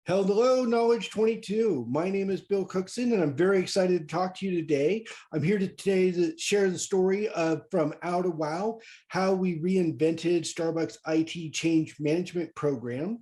Hello, Knowledge 22. My name is Bill Cookson, and I'm very excited to talk to you today. I'm here today to share the story of from Out of Wow, how we reinvented Starbucks IT change management program.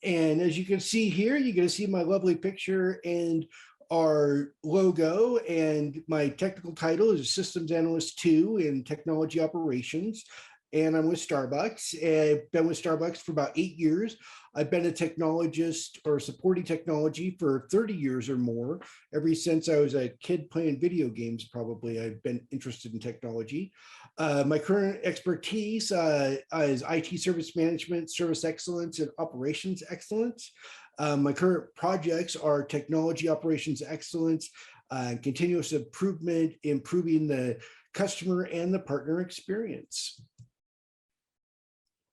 And as you can see here, you're going to see my lovely picture and our logo, and my technical title is Systems Analyst 2 in Technology Operations. And I'm with Starbucks. I've been with Starbucks for about 8 years. I've been a technologist or supporting technology for 30 years or more. Ever since I was a kid playing video games, probably, I've been interested in technology. My current expertise is IT service management, service excellence, and operations excellence. My current projects are technology operations excellence, continuous improvement, improving the customer and the partner experience.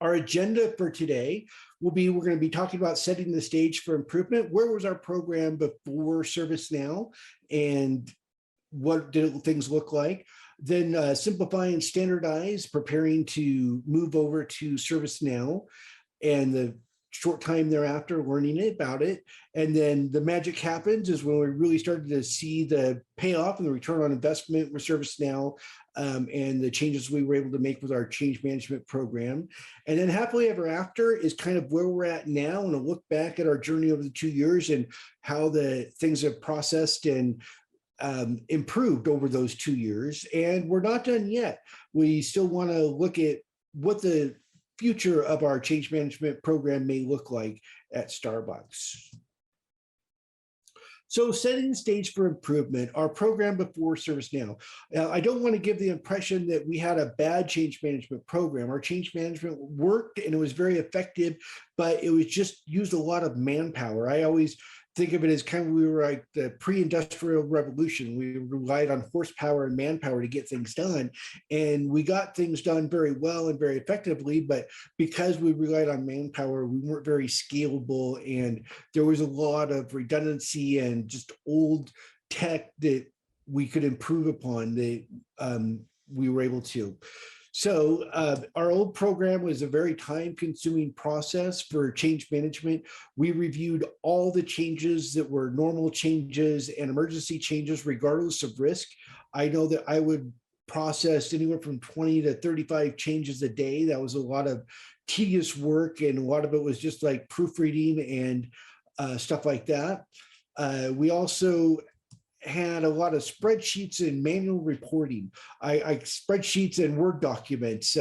Our agenda for today will be, we're going to be talking about setting the stage for improvement. Where was our program before ServiceNow and what did things look like? Then simplify and standardize, preparing to move over to ServiceNow and the short time thereafter learning about it. And then the magic happens is when we really started to see the payoff and the return on investment with ServiceNow, and the changes we were able to make with our change management program. And then happily ever after is kind of where we're at now, and a look back at our journey over the 2 years and how the things have processed and improved over those 2 years. And we're not done yet. We still want to look at what the future of our change management program may look like at Starbucks. So setting the stage for improvement, our program before ServiceNow. I don't want to give the impression that we had a bad change management program. Our change management worked and it was very effective, but it was just used a lot of manpower. I always think of it as kind of, we were like the pre-industrial revolution. We relied on horsepower and manpower to get things done. And we got things done very well and very effectively, but because we relied on manpower, we weren't very scalable. And there was a lot of redundancy and just old tech that we could improve upon that we were able to. So our old program was a very time-consuming process for change management. We reviewed all the changes that were normal changes and emergency changes, regardless of risk. I know that I would process anywhere from 20 to 35 changes a day. That was a lot of tedious work, and a lot of it was just like proofreading and stuff like that. We also had a lot of spreadsheets and manual reporting. Spreadsheets and Word documents.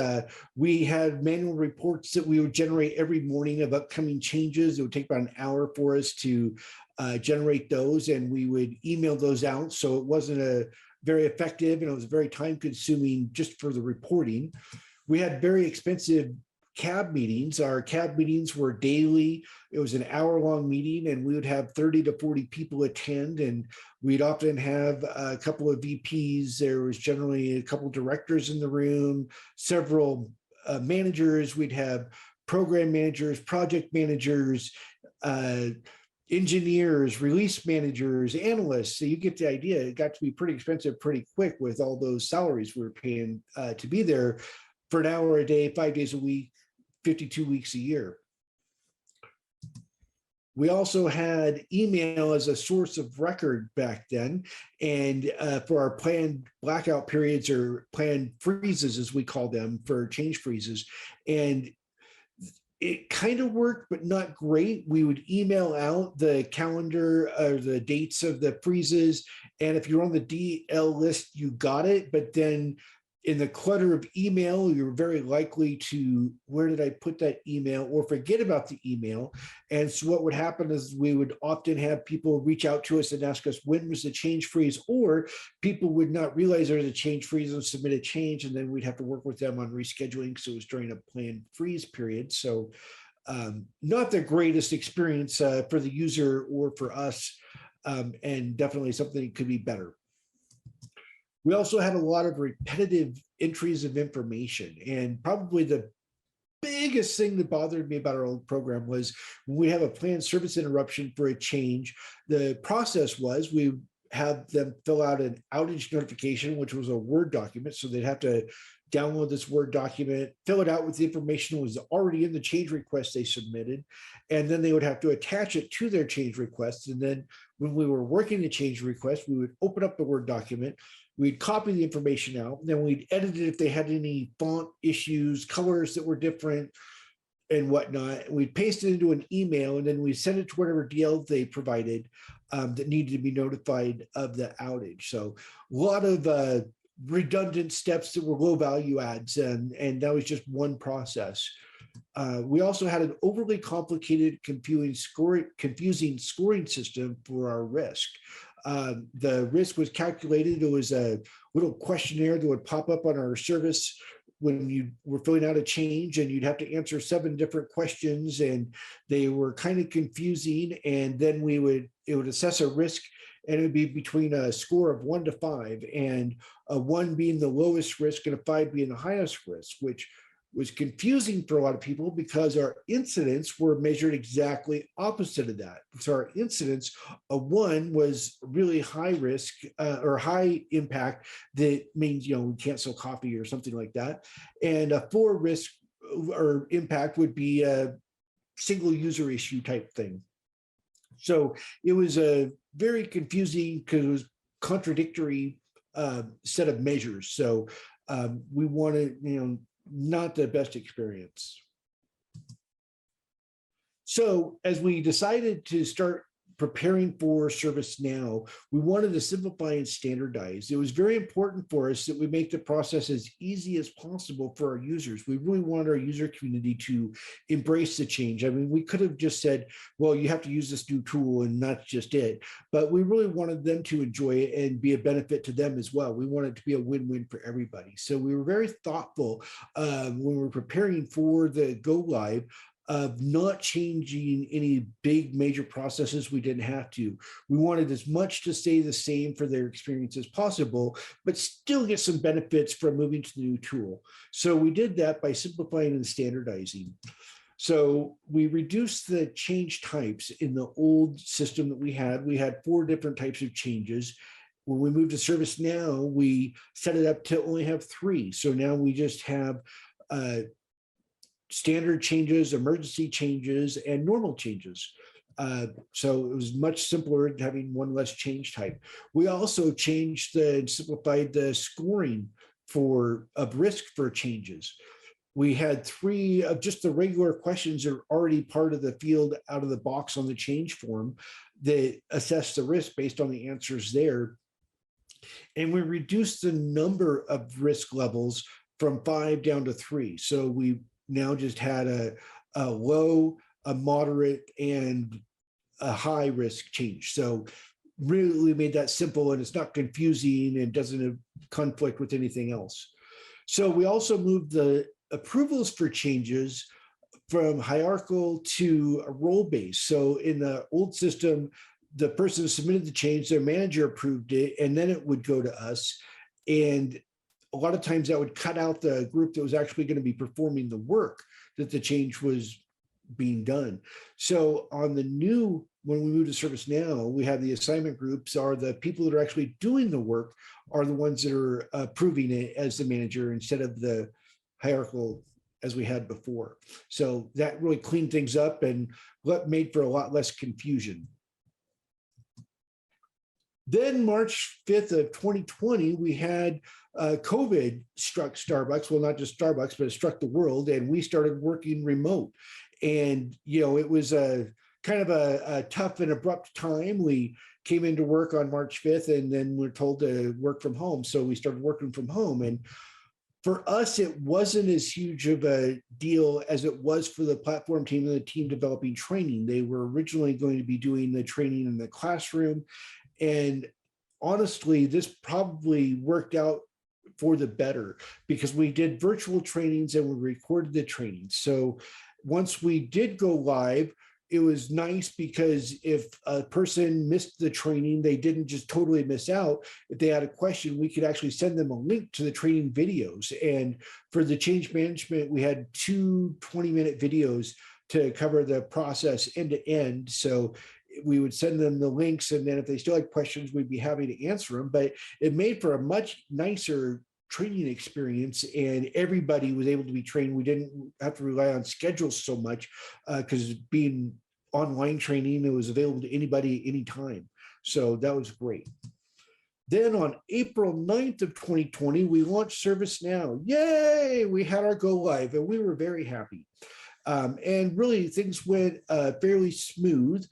We had manual reports that we would generate every morning of upcoming changes. It would take about an hour for us to generate those, and we would email those out. So it wasn't very effective, and it was very time consuming just for the reporting. We had very expensive CAB meetings. Our CAB meetings were daily. It was an hour-long meeting, and we would have 30 to 40 people attend, and we'd often have a couple of VPs. There was generally a couple of directors in the room, several managers. We'd have program managers, project managers, engineers, release managers, analysts. So you get the idea. It got to be pretty expensive pretty quick with all those salaries we were paying to be there for an hour a day, 5 days a week, 52 weeks a year. We also had email as a source of record back then, and for our planned blackout periods or planned freezes, as we call them, for change freezes. And it kind of worked, but not great. We would email out the calendar or the dates of the freezes, and if you're on the DL list, you got it, but then in the clutter of email, you're very likely to, where did I put that email, or forget about the email. And so what would happen is we would often have people reach out to us and ask us, when was the change freeze? Or people would not realize there was a change freeze and submit a change, and then we'd have to work with them on rescheduling because it was during a planned freeze period. So not the greatest experience for the user or for us, and definitely something that could be better. We also had a lot of repetitive entries of information, and probably the biggest thing that bothered me about our old program was when we have a planned service interruption for a change, the process was we have them fill out an outage notification, which was a Word document. So they'd have to download this Word document, fill it out with the information that was already in the change request they submitted, and then they would have to attach it to their change request. And then when we were working the change request, we would open up the Word document, we'd copy the information out, then we'd edit it if they had any font issues, colors that were different, and whatnot. We'd paste it into an email, and then we send it to whatever DL they provided that needed to be notified of the outage. So a lot of redundant steps that were low value adds, and that was just one process. We also had an overly complicated, confusing scoring system for our risk. The risk was calculated. It was a little questionnaire that would pop up on our service when you were filling out a change, and you'd have to answer 7 different questions, and they were kind of confusing. And then it would assess a risk, and it would be between a score of 1 to 5, and a 1 being the lowest risk and a 5 being the highest risk, which was confusing for a lot of people because our incidents were measured exactly opposite of that. So our incidents, a 1 was really high risk or high impact. That means, we can't sell coffee or something like that. And a 4 risk or impact would be a single user issue type thing. So it was a very confusing because it was contradictory set of measures. So we wanted, not the best experience. So as we decided to start preparing for ServiceNow, we wanted to simplify and standardize. It was very important for us that we make the process as easy as possible for our users. We really wanted our user community to embrace the change. I mean, we could have just said, well, you have to use this new tool and that's just it. But we really wanted them to enjoy it and be a benefit to them as well. We wanted it to be a win-win for everybody. So we were very thoughtful when we were preparing for the go live of not changing any big major processes we didn't have to. We wanted as much to stay the same for their experience as possible, but still get some benefits from moving to the new tool. So we did that by simplifying and standardizing. So we reduced the change types in the old system that we had. We had 4 different types of changes. When we moved to ServiceNow, we set it up to only have 3. So now we just have standard changes, emergency changes, and normal changes. So it was much simpler having 1 less change type. We also changed and simplified the scoring of risk for changes. We had 3 of just the regular questions that are already part of the field out of the box on the change form that assess the risk based on the answers there. And we reduced the number of risk levels from 5 down to 3. So we now just had a low, a moderate, and a high risk change. So really made that simple, and it's not confusing and doesn't conflict with anything else. So we also moved the approvals for changes from hierarchical to role-based. So in the old system, the person who submitted the change, their manager approved it, and then it would go to us. And a lot of times that would cut out the group that was actually going to be performing the work that the change was being done. So on the new, when we move to ServiceNow, we have the assignment groups are the people that are actually doing the work are the ones that are approving it as the manager instead of the hierarchical as we had before. So that really cleaned things up and made for a lot less confusion. Then March 5th of 2020, we had COVID struck Starbucks. Well, not just Starbucks, but it struck the world, and we started working remote. And, it was a kind of a tough and abrupt time. We came into work on March 5th, and then we're told to work from home. So we started working from home. And for us, it wasn't as huge of a deal as it was for the platform team and the team developing training. They were originally going to be doing the training in the classroom. And honestly, this probably worked out for the better because we did virtual trainings and we recorded the trainings. So once we did go live, it was nice because if a person missed the training, they didn't just totally miss out. If they had a question, we could actually send them a link to the training videos. And for the change management, we had 2 20-minute videos to cover the process end to end. So we would send them the links, and then if they still had questions, we'd be happy to answer them. But it made for a much nicer training experience, and everybody was able to be trained. We didn't have to rely on schedules so much because being online training, it was available to anybody anytime. So that was great. Then on April 9th of 2020, we launched ServiceNow. Yay! We had our go live and we were very happy. And really things went fairly smooth.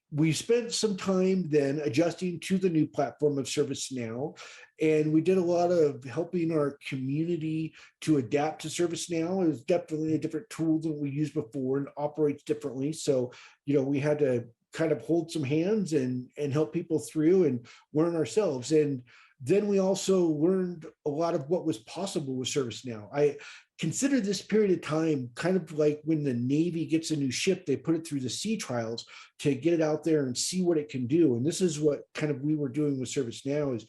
We spent some time then adjusting to the new platform of ServiceNow, and we did a lot of helping our community to adapt to ServiceNow. It was definitely a different tool than we used before and operates differently. So, we had to kind of hold some hands and help people through and learn ourselves. And then we also learned a lot of what was possible with ServiceNow. I consider this period of time kind of like when the Navy gets a new ship, they put it through the sea trials to get it out there and see what it can do. And this is what kind of we were doing with ServiceNow, is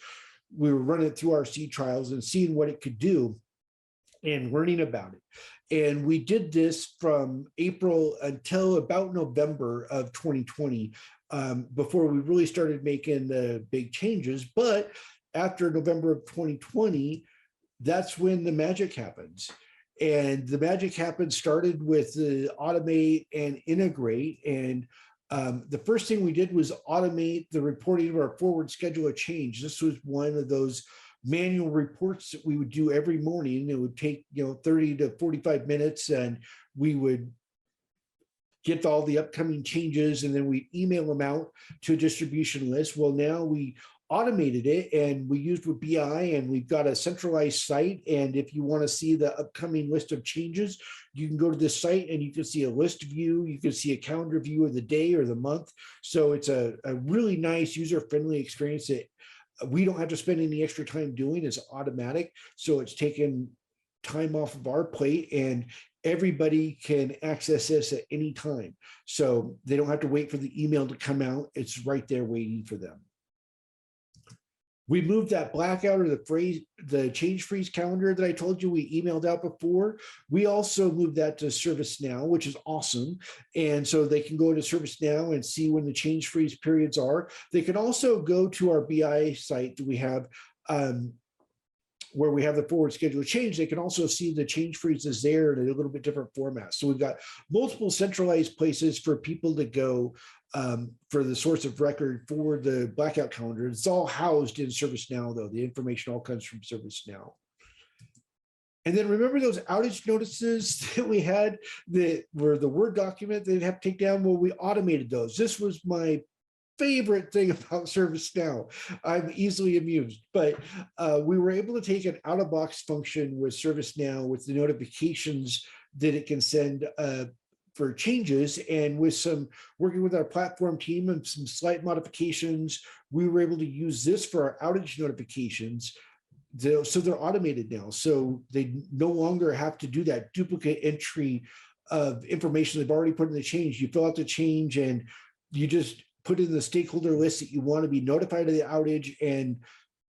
we were running it through our sea trials and seeing what it could do and learning about it. And we did this from April until about November of 2020, before we really started making the big changes. But after November of 2020, that's when the magic happens. And the magic happened started with the automate and integrate. And the first thing we did was automate the reporting of our forward schedule of change. This was one of those manual reports that we would do every morning. It would take 30 to 45 minutes, and we would get all the upcoming changes, and then we email them out to a distribution list. Well, now we automated it and we used with BI, and we've got a centralized site. And if you want to see the upcoming list of changes, you can go to this site and you can see a list view, you can see a calendar view of the day or the month. So it's a really nice user-friendly experience that we don't have to spend any extra time doing. It's automatic. So it's taken time off of our plate, and everybody can access this at any time. So they don't have to wait for the email to come out. It's right there waiting for them. We moved that blackout or the change freeze calendar that I told you we emailed out before. We also moved that to ServiceNow, which is awesome. And so they can go to ServiceNow and see when the change freeze periods are. They can also go to our BI site that we have, where we have the forward schedule change. They can also see the change freezes there in a little bit different format. So we've got multiple centralized places for people to go for the source of record for the blackout calendar. It's all housed in ServiceNow, though. The information all comes from ServiceNow. And then remember those outage notices that we had that were the Word document they'd have to take down? Well, we automated those. This was my favorite thing about ServiceNow. I'm easily amused, but we were able to take an out-of-box function with ServiceNow with the notifications that it can send for changes, and with some working with our platform team and some slight modifications, we were able to use this for our outage notifications. So they're automated now. So they no longer have to do that duplicate entry of information they've already put in the change. You fill out the change and you just put in the stakeholder list that you want to be notified of the outage. And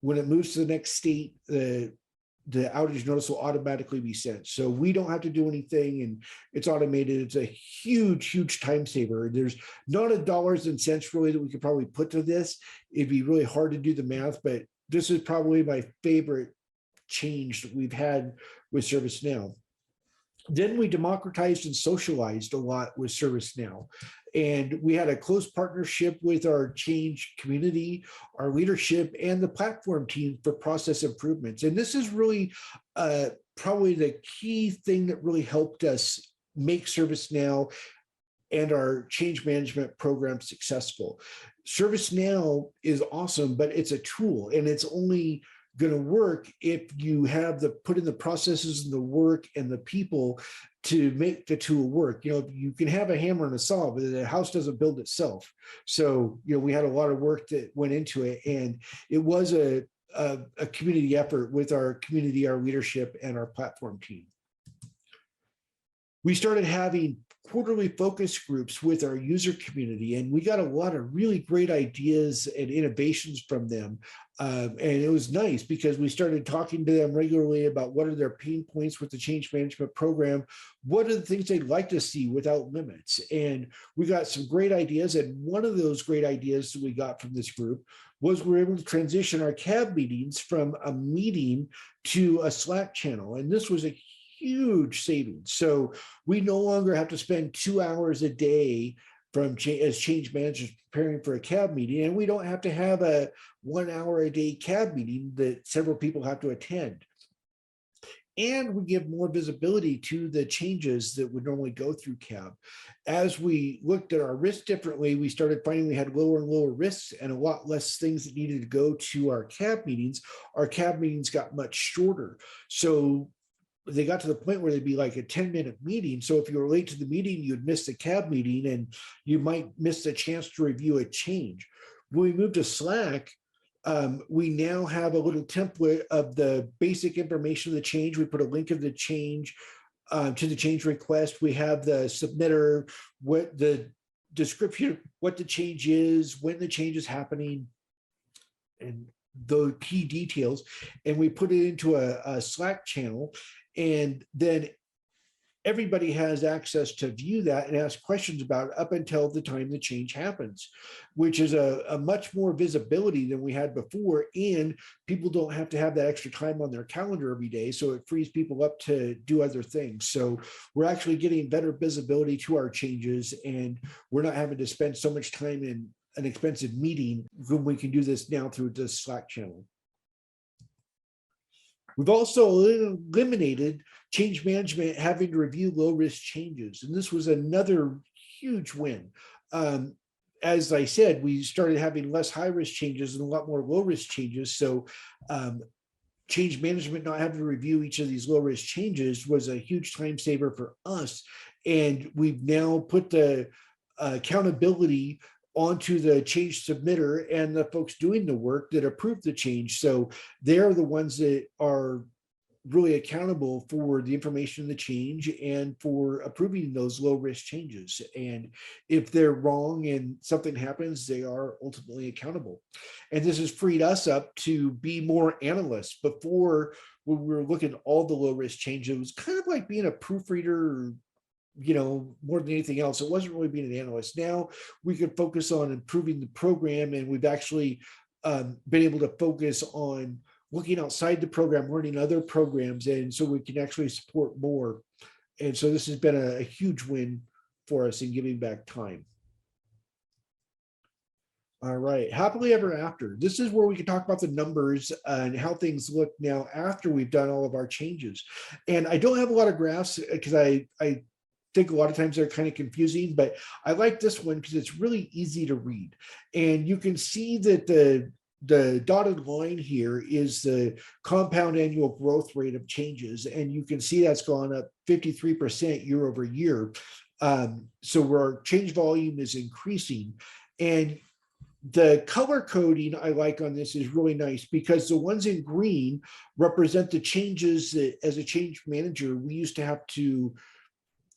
when it moves to the next state, the outage notice will automatically be sent. So we don't have to do anything, and it's automated. It's a huge, huge time saver. There's not a dollars and cents really that we could probably put to this. It'd be really hard to do the math, but this is probably my favorite change that we've had with ServiceNow. Then we democratized and socialized a lot with ServiceNow. And we had a close partnership with our change community, our leadership, and the platform team for process improvements. And this is really probably the key thing that really helped us make ServiceNow and our change management program successful. ServiceNow is awesome, but it's a tool, and it's only going to work if you have put in the processes and the work and the people to make the tool work. You can have a hammer and a saw, but the house doesn't build itself. So, we had a lot of work that went into it, and it was a community effort with our community, our leadership, and our platform team. We started having quarterly focus groups with our user community, and we got a lot of really great ideas and innovations from them. And it was nice because we started talking to them regularly about what are their pain points with the change management program, what are the things they'd like to see without limits. And we got some great ideas. And one of those great ideas that we got from this group was we were able to transition our CAB meetings from a meeting to a Slack channel. And this was a huge savings. So we no longer have to spend 2 hours a day as change managers preparing for a CAB meeting. And we don't have to have a 1 hour a day CAB meeting that several people have to attend. And we give more visibility to the changes that would normally go through CAB. As we looked at our risks differently, we started finding we had lower and lower risks and a lot less things that needed to go to our CAB meetings. Our CAB meetings got much shorter. So they got to the point where they'd be like a 10-minute meeting. So if you were late to the meeting, you'd miss the CAB meeting and you might miss the chance to review a change. When we moved to Slack, we now have a little template of the basic information of the change. We put a link of the change to the change request. We have the submitter, what the description, what the change is, when the change is happening, and the key details. And we put it into a Slack channel, and then everybody has access to view that and ask questions about it up until the time the change happens, which is a much more visibility than we had before. And people don't have to have that extra time on their calendar every day. So it frees people up to do other things. So we're actually getting better visibility to our changes, and we're not having to spend so much time in an expensive meeting when we can do this now through the Slack channel. We've also eliminated change management having to review low-risk changes. And this was another huge win. As I said, we started having less high-risk changes and a lot more low-risk changes. So change management not having to review each of these low-risk changes was a huge time saver for us. And we've now put the accountability onto the change submitter and the folks doing the work that approve the change. So they're the ones that are really accountable for the information of the change and for approving those low risk changes. And if they're wrong and something happens, they are ultimately accountable. And this has freed us up to be more analysts. Before, when we were looking at all the low risk changes, it was kind of like being a proofreader, more than anything else. It wasn't really being an analyst. Now we could focus on improving the program, and we've actually been able to focus on looking outside the program, learning other programs, and so we can actually support more. And so this has been a huge win for us in giving back time. All right, happily ever after. This is where we can talk about the numbers and how things look now after we've done all of our changes. And I don't have a lot of graphs because I think a lot of times they're kind of confusing, but I like this one because it's really easy to read. And you can see that the dotted line here is the compound annual growth rate of changes. And you can see that's gone up 53% year over year. So our change volume is increasing. And the color coding I like on this is really nice because the ones in green represent the changes that as a change manager, we used to have to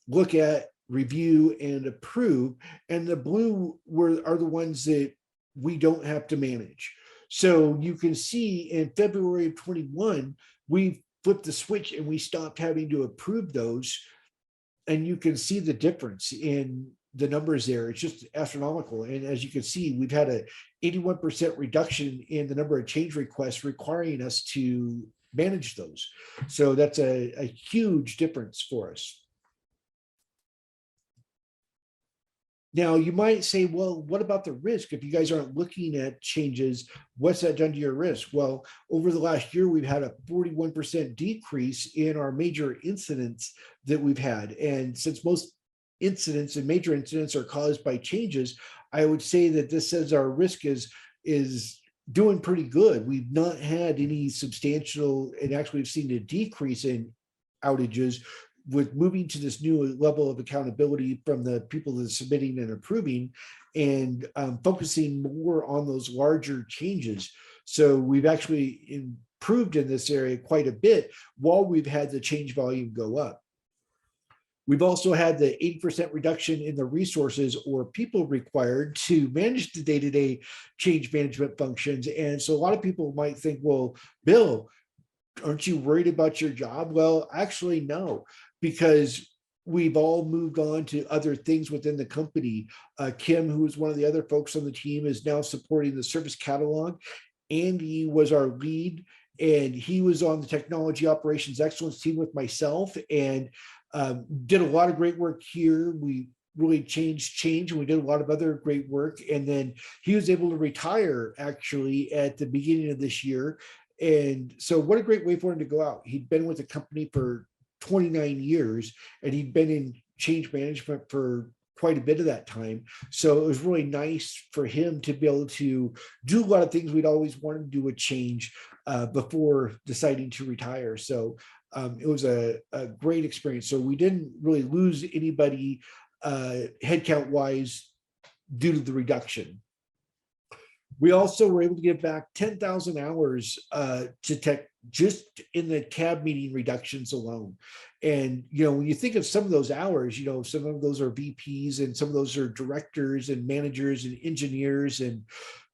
look at, review, and approve. And the blue are the ones that we don't have to manage. So you can see in February of 21, we flipped the switch and we stopped having to approve those. And you can see the difference in the numbers there. It's just astronomical. And as you can see, we've had a 81% reduction in the number of change requests requiring us to manage those. So that's a huge difference for us. Now, you might say, well, what about the risk? If you guys aren't looking at changes, what's that done to your risk? Well, over the last year, we've had a 41% decrease in our major incidents that we've had. And since most incidents and major incidents are caused by changes, I would say that this says our risk is doing pretty good. We've not had any substantial, and actually we've seen a decrease in outages with moving to this new level of accountability from the people that are submitting and approving, and focusing more on those larger changes. So we've actually improved in this area quite a bit while we've had the change volume go up. We've also had the 80% reduction in the resources or people required to manage the day-to-day change management functions. And so a lot of people might think, well, Bill, aren't you worried about your job? Well, actually, no, because we've all moved on to other things within the company. Kim, who is one of the other folks on the team, is now supporting the service catalog. Andy was our lead, and he was on the technology operations excellence team with myself, and did a lot of great work here. We really changed change, and we did a lot of other great work. And then he was able to retire actually at the beginning of this year. And so what a great way for him to go out. He'd been with the company for 29 years, and he'd been in change management for quite a bit of that time. So it was really nice for him to be able to do a lot of things we'd always wanted to do with change before deciding to retire. So it was a great experience. So we didn't really lose anybody headcount wise due to the reduction. We also were able to give back 10,000 hours to tech just in the cab meeting reductions alone. And, when you think of some of those hours, some of those are VPs, and some of those are directors and managers and engineers and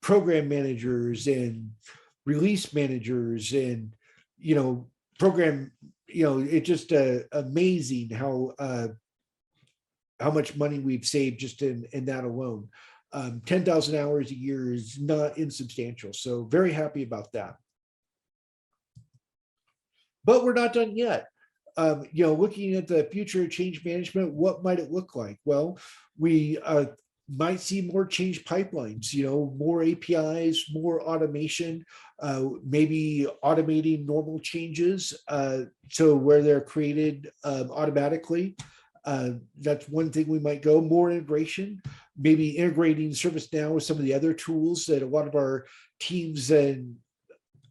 program managers and release managers and, program, it's just amazing how much money we've saved just in that alone. 10,000 hours a year is not insubstantial. So very happy about that. But we're not done yet. Looking at the future of change management, what might it look like? Well, we might see more change pipelines, more APIs, more automation, maybe automating normal changes. So where they're created automatically. That's one thing we might go. More integration, maybe integrating ServiceNow with some of the other tools that a lot of our teams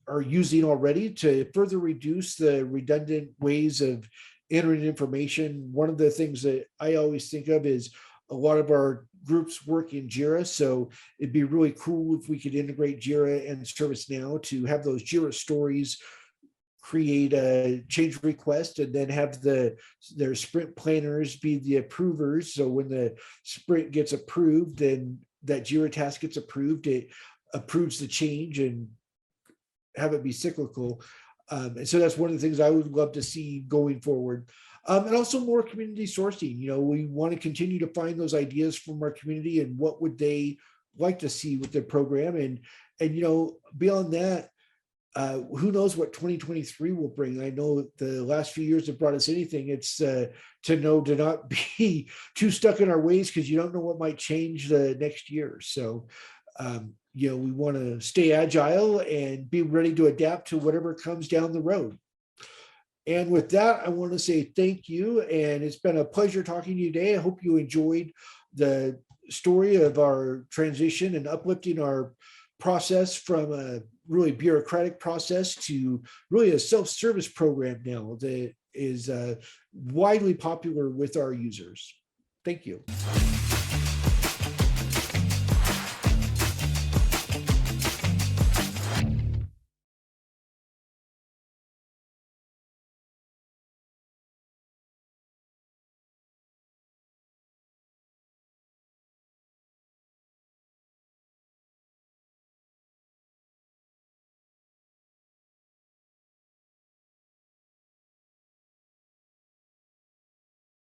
are using already to further reduce the redundant ways of entering information. One of the things that I always think of is a lot of our groups work in Jira. So it'd be really cool if we could integrate Jira and ServiceNow to have those Jira stories, create a change request, and then have their sprint planners be the approvers. So when the sprint gets approved and that Jira task gets approved, it approves the change and have it be cyclical. And so that's one of the things I would love to see going forward. And also more community sourcing. We want to continue to find those ideas from our community and what would they like to see with their program. And beyond that, who knows what 2023 will bring. I know the last few years have brought us anything. It's to not be too stuck in our ways, because you don't know what might change the next year. So, we want to stay agile and be ready to adapt to whatever comes down the road. And with that, I want to say thank you. And it's been a pleasure talking to you today. I hope you enjoyed the story of our transition and uplifting our process from a really bureaucratic process to really a self-service program now that is widely popular with our users. Thank you.